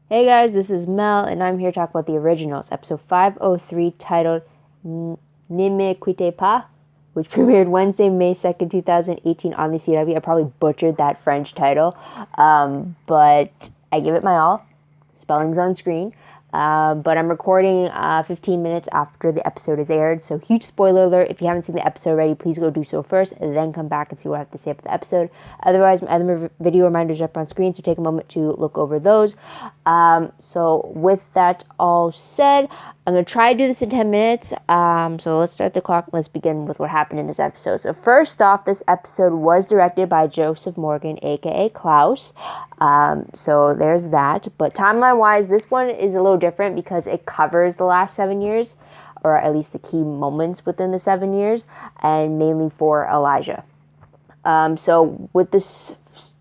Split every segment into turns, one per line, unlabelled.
Hey guys, this is Mel, and I'm here to talk about the originals, episode 503, titled Me Quitte Pas, which premiered Wednesday, May 2nd, 2018 on the CW. I probably butchered that French title, but I give it my all. Spelling's on screen. But I'm recording 15 minutes after the episode is aired, so huge spoiler alert. If you haven't seen the episode already, please go do so first, and then come back and see what I have to say about the episode. Otherwise, my other video reminders are up on screen, so take a moment to look over those. So with that all said, I'm going to try to do this in 10 minutes. So let's start the clock. Let's begin with what happened in this episode. So first off, this episode was directed by Joseph Morgan, aka Klaus. So there's that. But timeline-wise, this one is a little different because it covers the last 7 years, or at least the key moments within the 7 years, and mainly for Elijah. So with this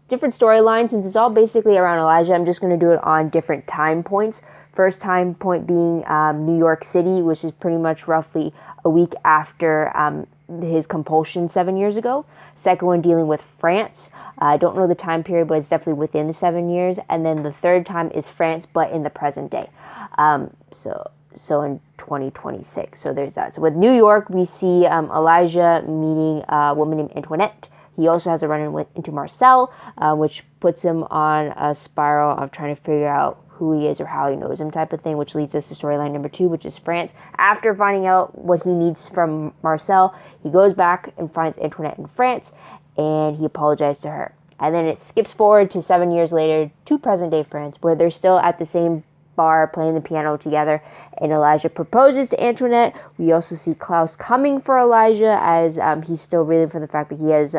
different storylines, since it's all basically around Elijah, I'm just going to do it on different time points. First time point being New York City, which is pretty much roughly a week after his compulsion 7 years ago. Second one dealing with France. I don't know the time period, but it's definitely within the 7 years. And then the third time is France, but in the present day. So in 2026. So there's that. So with New York, we see Elijah meeting a woman named Antoinette. He also has a run-in into Marcel, which puts him on a spiral of trying to figure out who he is or how he knows him type of thing, which leads us to storyline number 2, which is France. After finding out what he needs from Marcel, he goes back and finds Antoinette in France, and he apologized to her. And then it skips forward to 7 years later to present-day France, where they're still at the same bar playing the piano together, and Elijah proposes to Antoinette. We also see Klaus coming for Elijah, as he's still reeling from the fact that he has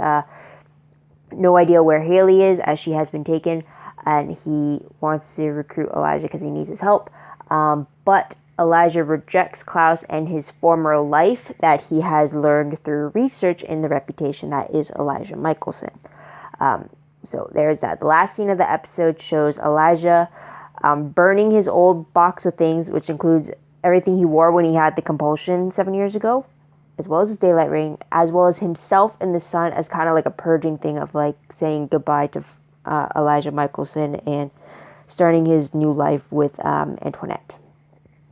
no idea where Haley is, as she has been taken, and he wants to recruit Elijah because he needs his help. But Elijah rejects Klaus and his former life that he has learned through research in the reputation that is Elijah Michelson. So there's that. The last scene of the episode shows Elijah burning his old box of things, which includes everything he wore when he had the compulsion 7 years ago, as well as his daylight ring, as well as himself in the sun, as kind of like a purging thing of like saying goodbye to Elijah Michelson and starting his new life with Antoinette.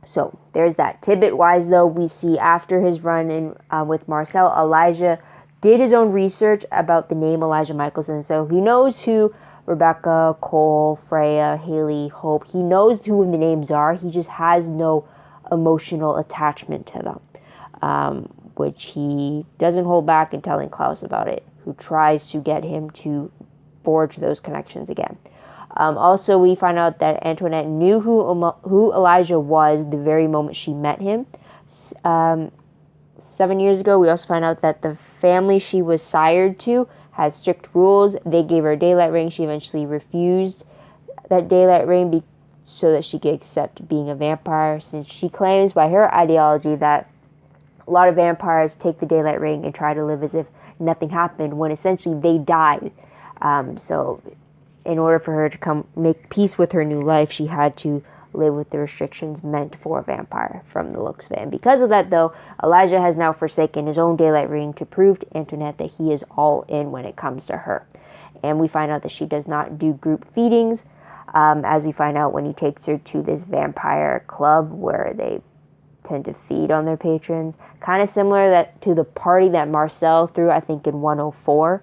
So there's that. Tidbit-wise, though, we see after his run-in with Marcel, Elijah did his own research about the name Elijah Michelson. So he knows who Rebecca, Cole, Freya, Haley, Hope. He knows who the names are. He just has no emotional attachment to them, which he doesn't hold back in telling Klaus about it, who tries to get him to forge those connections again. Also, we find out that Antoinette knew who Elijah was the very moment she met him. 7 years ago, we also find out that the family she was sired to had strict rules. They gave her a daylight ring. She eventually refused that daylight ring so that she could accept being a vampire, since she claims by her ideology that a lot of vampires take the daylight ring and try to live as if nothing happened, when essentially they died. So in order for her to make peace with her new life, she had to live with the restrictions meant for a vampire from the looks of it. And because of that, though, Elijah has now forsaken his own daylight ring to prove to Antoinette that he is all in when it comes to her. And we find out that she does not do group feedings, as we find out when he takes her to this vampire club where they tend to feed on their patrons. Kind of similar to the party that Marcel threw, I think, in 104,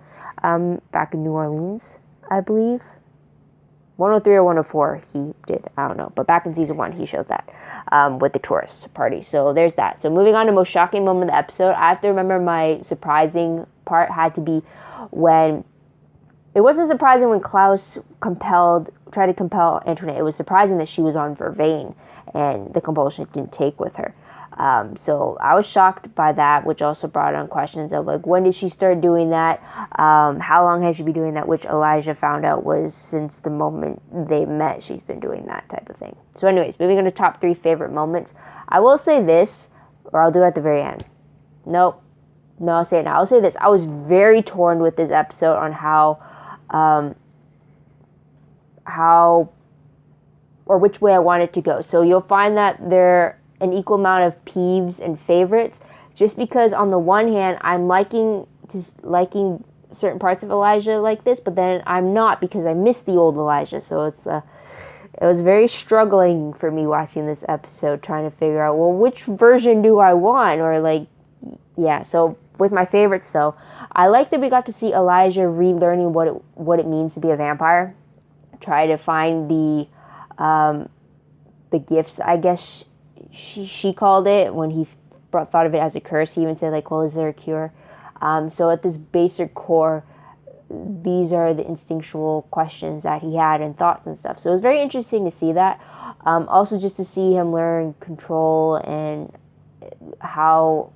back in New Orleans, I believe. 103 or 104 he did, I don't know, but back in season 1 he showed that with the tourist party. So there's that. So moving on to most shocking moment of the episode, I have to remember my surprising part had to be when it wasn't surprising when Klaus tried to compel Antoinette. It was surprising that she was on vervain and the compulsion didn't take with her. So I was shocked by that, which also brought on questions of like, when did she start doing that? How long has she been doing that? Which Elijah found out was since the moment they met, she's been doing that type of thing. So anyways, moving on to top 3 favorite moments. I will say this, or I'll do it at the very end. Nope. No, I'll say it now. I'll say this. I was very torn with this episode on how or which way I want it to go. So you'll find that there an equal amount of peeves and favorites, just because on the one hand I'm liking certain parts of Elijah like this, but then I'm not, because I miss the old Elijah. So it was very struggling for me watching this episode, trying to figure out, well, which version do I want? Or like, yeah. So with my favorites though, I like that we got to see Elijah relearning what it means to be a vampire. Try to find the gifts, I guess she called it, when he thought of it as a curse. He even said like, well, is there a cure? So at this basic core, these are the instinctual questions that he had and thoughts and stuff. So it was very interesting to see that. Also just to see him learn control and how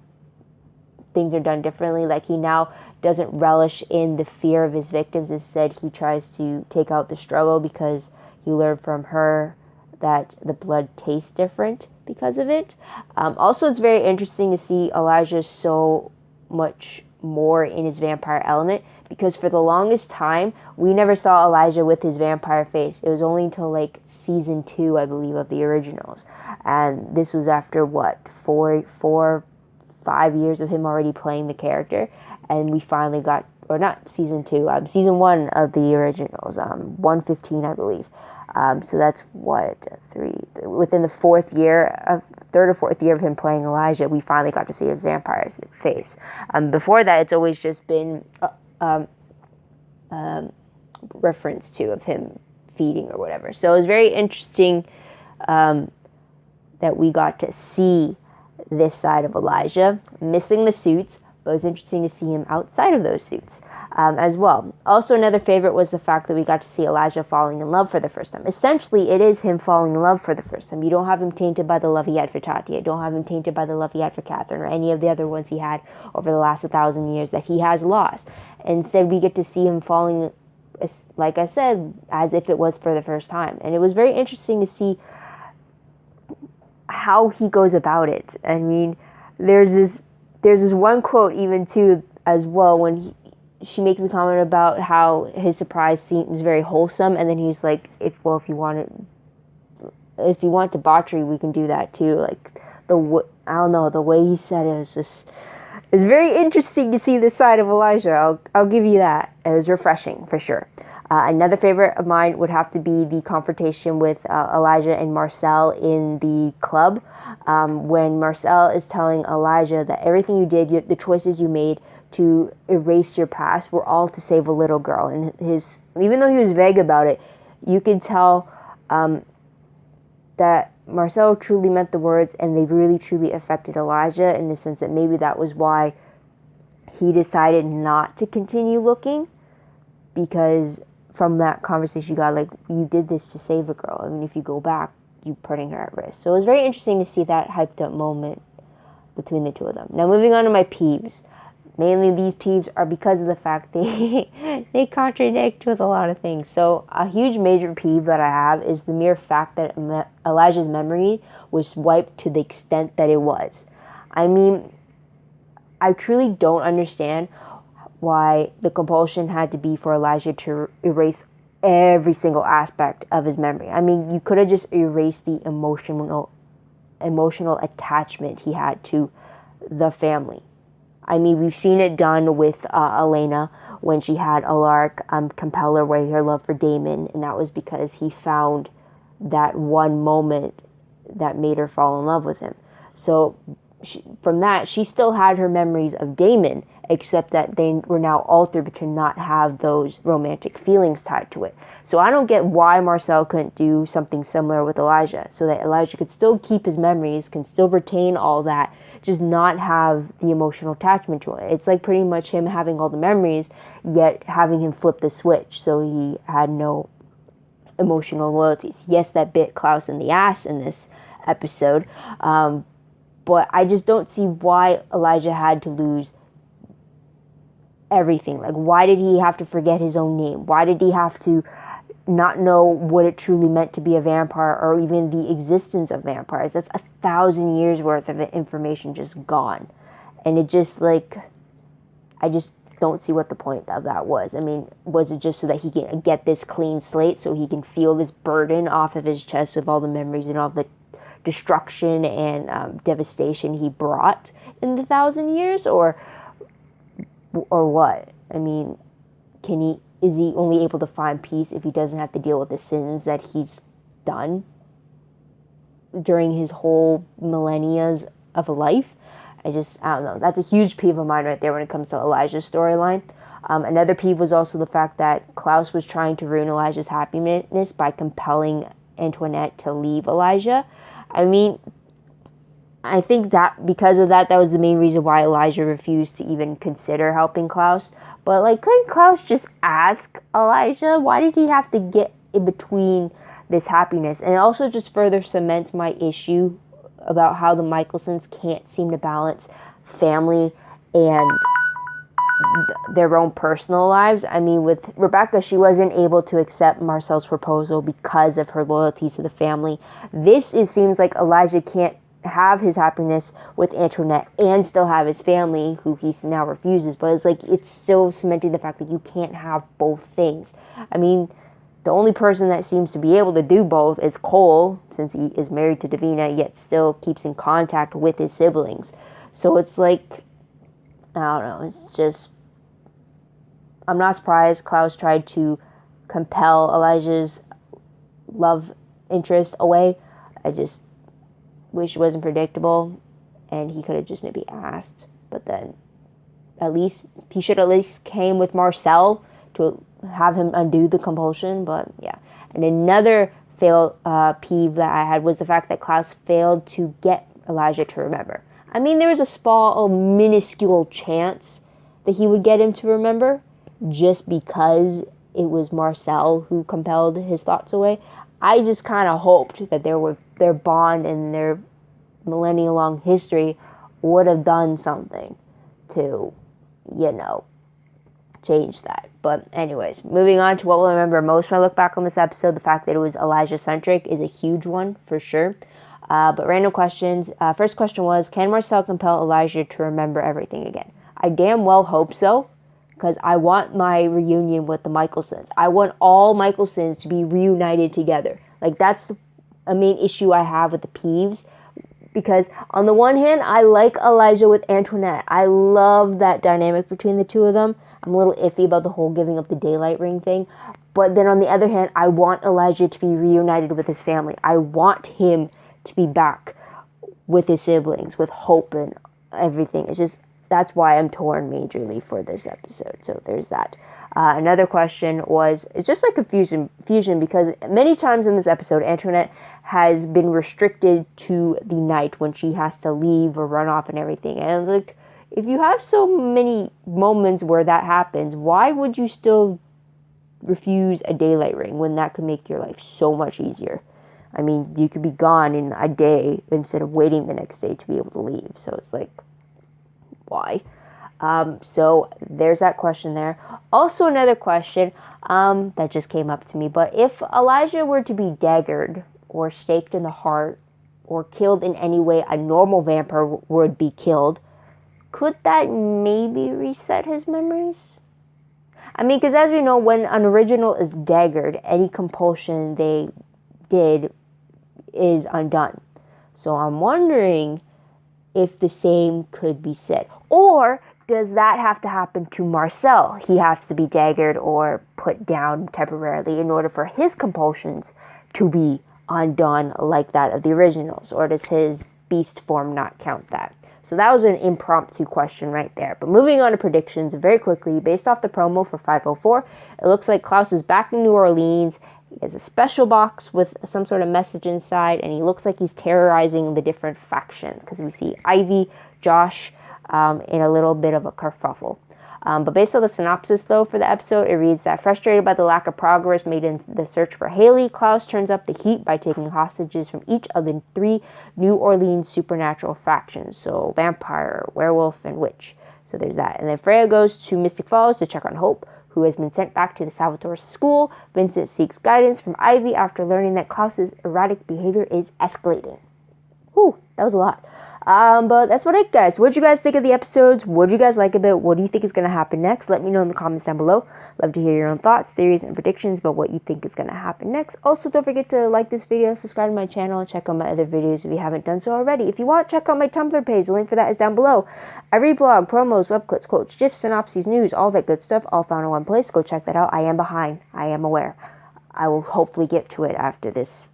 things are done differently. Like, he now doesn't relish in the fear of his victims. Instead, he tries to take out the struggle because he learned from her that the blood tastes different because of it. Also, it's very interesting to see Elijah so much more in his vampire element, because for the longest time we never saw Elijah with his vampire face. It was only until like season 2, I believe, of the originals, and this was after what, 5 years of him already playing the character, and we finally got, or not season 2, season 1 of the originals, 115, I believe. So that's what, within the third or fourth year of him playing Elijah, we finally got to see his vampire face. Before that, it's always just been reference to of him feeding or whatever. So it was very interesting that we got to see this side of Elijah, missing the suits, but it was interesting to see him outside of those suits. As well. Also, another favorite was the fact that we got to see Elijah falling in love for the first time. Essentially, it is him falling in love for the first time. You don't have him tainted by the love he had for Tati. You don't have him tainted by the love he had for Catherine or any of the other ones he had over the last 1,000 years that he has lost. Instead, we get to see him falling, like I said, as if it was for the first time. And it was very interesting to see how he goes about it. I mean, there's this one quote even too as well when she makes a comment about how his surprise seems very wholesome, and then he's like, if you want debauchery, we can do that too. Like, I don't know, the way he said it was just, it's very interesting to see this side of Elijah. I'll give you that. It was refreshing for sure. Another favorite of mine would have to be the confrontation with Elijah and Marcel in the club, when Marcel is telling Elijah that everything you did, the choices you made to erase your past, were all to save a little girl. And even though he was vague about it, you could tell that Marcel truly meant the words, and they really truly affected Elijah, in the sense that maybe that was why he decided not to continue looking, because from that conversation you got, like, you did this to save a girl. I mean, if you go back, you're putting her at risk. So it was very interesting to see that hyped up moment between the two of them. Now, moving on to my peeves. Mainly these peeves are because of the fact they contradict with a lot of things. So a huge major peeve that I have is the mere fact that Elijah's memory was wiped to the extent that it was. I mean, I truly don't understand why the compulsion had to be for Elijah to erase every single aspect of his memory. I mean, you could have just erased the emotional attachment he had to the family. I mean, we've seen it done with Elena when she had Alaric compel her away her love for Damon, and that was because he found that one moment that made her fall in love with him. So from that, she still had her memories of Damon, except that they were now altered to not have those romantic feelings tied to it. So I don't get why Marcel couldn't do something similar with Elijah, so that Elijah could still keep his memories, can still retain all that, just not have the emotional attachment to it. It's like pretty much him having all the memories, yet having him flip the switch, so he had no emotional loyalties. Yes, that bit Klaus in the ass in this episode, but I just don't see why Elijah had to lose everything. Like, why did he have to forget his own name? Why did he have to not know what it truly meant to be a vampire, or even the existence of vampires? That's 1,000 years worth of information just gone. And it just, like, I just don't see what the point of that was. I mean, was it just so that he can get this clean slate, so he can feel this burden off of his chest with all the memories and all the destruction and devastation he brought in the 1,000 years, or what? I mean, is he only able to find peace if he doesn't have to deal with the sins that he's done during his whole millennia of life. I don't know. That's a huge peeve of mine right there when it comes to Elijah's storyline. Another peeve was also the fact that Klaus was trying to ruin Elijah's happiness by compelling Antoinette to leave Elijah. I mean, I think that because of that was the main reason why Elijah refused to even consider helping Klaus. But, like, couldn't Klaus just ask Elijah? Why did he have to get in between this happiness? And it also just further cements my issue about how the Michelsons can't seem to balance family and their own personal lives. I mean, with Rebecca, she wasn't able to accept Marcel's proposal because of her loyalty to the family. Seems like Elijah can't have his happiness with Antoinette and still have his family, who he now refuses. But it's still cementing the fact that you can't have both things. I mean, the only person that seems to be able to do both is Cole, since he is married to Davina, yet still keeps in contact with his siblings. So it's like, I don't know, it's just, I'm not surprised Klaus tried to compel Elijah's love interest away. I just wish it wasn't predictable, and he could have just maybe asked. But then, he should at least came with Marcel to have him undo the compulsion. But yeah. And another peeve that I had was the fact that Klaus failed to get Elijah to remember. I mean, there was a minuscule chance that he would get him to remember, just because it was Marcel who compelled his thoughts away. I just kind of hoped that their bond and their millennia-long history would have done something to, change that. But anyways, moving on to what we'll remember most when I look back on this episode, the fact that it was Elijah-centric is a huge one, for sure. But random questions. First question was, can Marcel compel Elijah to remember everything again? I damn well hope so, because I want my reunion with the Michelsons. I want all Michelsons to be reunited together. Like, that's a main issue I have with the peeves. Because on the one hand, I like Elijah with Antoinette. I love that dynamic between the two of them. I'm a little iffy about the whole giving up the daylight ring thing. But then on the other hand, I want Elijah to be reunited with his family. I want him to be back with his siblings, with Hope and everything. It's just, that's why I'm torn majorly for this episode. So there's that. Another question was, it's just my confusion, because many times in this episode, Antoinette has been restricted to the night when she has to leave or run off and everything. And like, if you have so many moments where that happens, why would you still refuse a daylight ring when that could make your life so much easier? I mean, you could be gone in a day instead of waiting the next day to be able to leave. So it's like, why? So there's that question there. Also another question that just came up to me, but if Elijah were to be daggered or staked in the heart or killed in any way a normal vampire would be killed, could that maybe reset his memories? I mean, because as we know, when an original is daggered, any compulsion they did is undone. So I'm wondering if the same could be said. Or does that have to happen to Marcel? He has to be daggered or put down temporarily in order for his compulsions to be undone like that of the originals. Or does his beast form not count that? So that was an impromptu question right there. But moving on to predictions very quickly, based off the promo for 504, it looks like Klaus is back in New Orleans. He has a special box with some sort of message inside, and he looks like he's terrorizing the different factions, because we see Ivy, Josh, in a little bit of a kerfuffle. But based on the synopsis, though, for the episode, it reads that frustrated by the lack of progress made in the search for Haley, Klaus turns up the heat by taking hostages from each of the 3 New Orleans supernatural factions. So vampire, werewolf, and witch. So there's that. And then Freya goes to Mystic Falls to check on Hope, who has been sent back to the Salvatore school. Vincent seeks guidance from Ivy after learning that Klaus's erratic behavior is escalating. Whew, that was a lot. But that's what it, guys. What did you guys think of the episodes? What did you guys like about it? What do you think is going to happen next? Let me know in the comments down below. Love to hear your own thoughts, theories, and predictions about what you think is going to happen next. Also, don't forget to like this video, subscribe to my channel, and check out my other videos if you haven't done so already. If you want, check out my Tumblr page. The link for that is down below. I read blog, promos, web clips, quotes, gifs, synopses, news, all that good stuff, all found in one place. Go check that out. I am behind. I am aware. I will hopefully get to it after this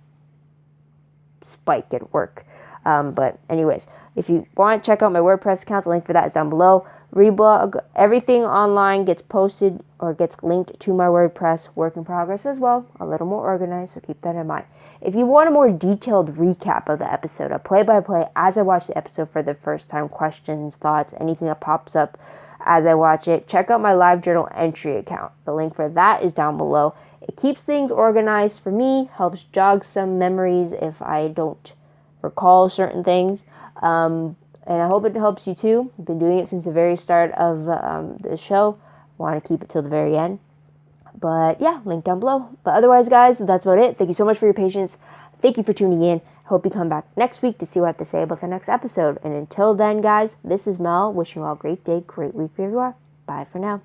spike at work. But anyways, if you want, check out my WordPress account. The link for that is down below. Reblog, everything online gets posted or gets linked to my WordPress, work in progress as well, a little more organized, so keep that in mind. If you want a more detailed recap of the episode, a play-by-play as I watch the episode for the first time, questions, thoughts, anything that pops up as I watch it, check out my Livejournal entry account. The link for that is down below. It keeps things organized for me, helps jog some memories if I don't recall certain things. And I hope it helps you too. I've been doing it since the very start of the show. Want to keep it till the very end. But yeah, link down below. But otherwise, guys, that's about it. Thank you so much for your patience. Thank you for tuning in. Hope you come back next week to see what I have to say about the next episode. And until then, guys, this is Mel, wishing you all a great day, great week wherever you are. Bye for now.